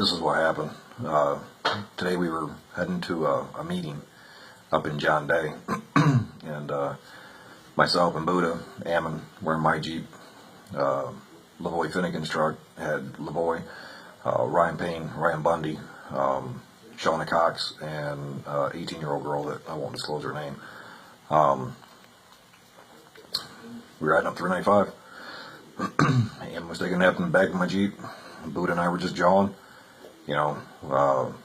this is what happened. Today we were heading to a meeting up in John Day, and myself and Buddha, Ammon, were in my Jeep. Lavoy Finicum's truck had Lavoy, Ryan Payne, Ryan Bundy, Shauna Cox, and 18-year-old girl that I won't disclose her name. We were riding up 395. Ammon was taking a nap in the back of my Jeep. Buddha and I were just jawing. You know,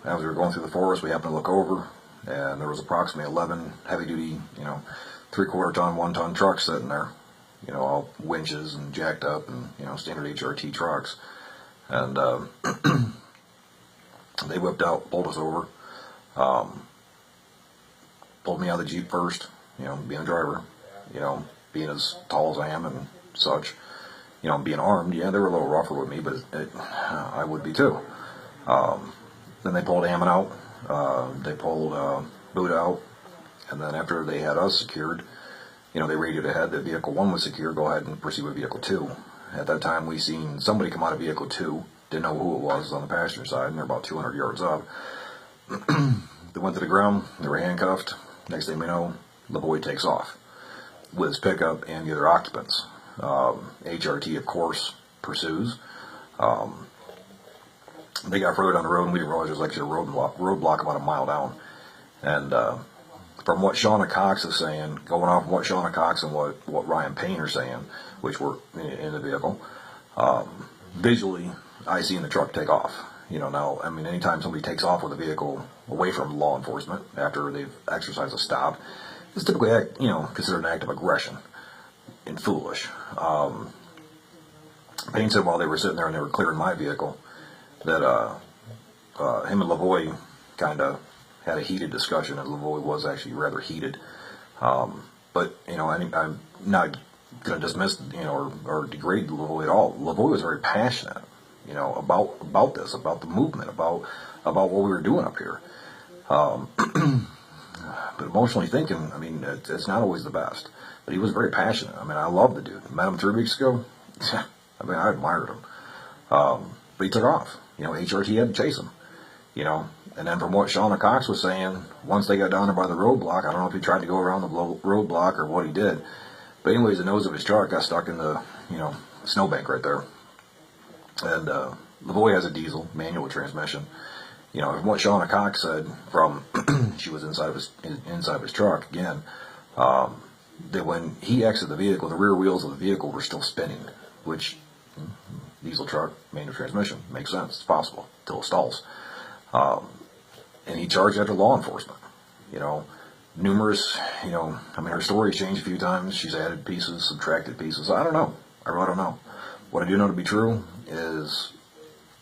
as we were going through the forest, we happened to look over, and there was approximately 11 heavy-duty, 3/4 ton, 1 ton trucks sitting there. All winches and jacked up, and standard HRT trucks. And they whipped out, pulled us over, pulled me out of the Jeep first. Being a driver, being as tall as I am and such. Being armed, yeah, they were a little rougher with me, but I would be too. Then they pulled Ammon out, they pulled Buddha out, and then after they had us secured, they radioed ahead that vehicle 1 was secure, go ahead and proceed with vehicle 2. At that time, we seen somebody come out of vehicle 2, didn't know who it was on the passenger side, and they're about 200 yards up. They went to the ground, they were handcuffed. Next thing we know, Lavoy takes off with his pickup and the other occupants. HRT, of course, pursues. They got further down the road, and we didn't realize there was actually a roadblock about a mile down. And from what Shauna Cox is saying, going off what Shauna Cox and what Ryan Payne are saying, which were in the vehicle, visually, I seen the truck take off. Now, I mean, anytime somebody takes off with a vehicle away from law enforcement after they've exercised a stop, it's typically, considered an act of aggression and foolish. Payne said while they were sitting there and they were clearing my vehicle that him and Lavoy kind of had a heated discussion, and Lavoy was actually rather heated. But I'm not going to dismiss or degrade Lavoy at all. Lavoy was very passionate, about this, about the movement, about what we were doing up here. But emotionally thinking, I mean, it's not always the best. But he was very passionate. I mean, I love the dude. Met him 3 weeks ago. I mean, I admired him. But he took off. HRT had to chase him. And then from what Shauna Cox was saying, once they got down there by the roadblock, I don't know if he tried to go around the roadblock or what he did. But anyways, the nose of his truck got stuck in the, snowbank right there. And Lavoy has a diesel, manual transmission. From what Shauna Cox said, from she was inside of his truck again, that when he exited the vehicle, the rear wheels of the vehicle were still spinning, which diesel truck, manual transmission, makes sense. It's possible until it stalls. And he charged after law enforcement. Numerous. I mean, her story's changed a few times. She's added pieces, subtracted pieces. I don't know. I really don't know. What I do know to be true is,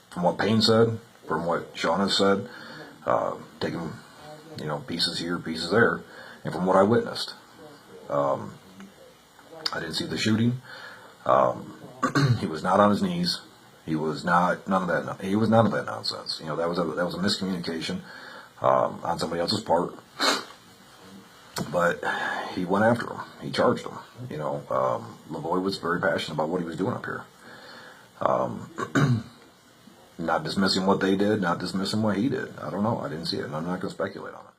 from what Payne said, from what Shauna said, taking, pieces here, pieces there, and from what I witnessed. I didn't see the shooting. He was not on his knees. He was not none of that. He was none of that nonsense. That was a miscommunication on somebody else's part. But he went after him. He charged him. Lavoy was very passionate about what he was doing up here. Not dismissing what they did, not dismissing what he did. I don't know. I didn't see it, and I'm not going to speculate on it.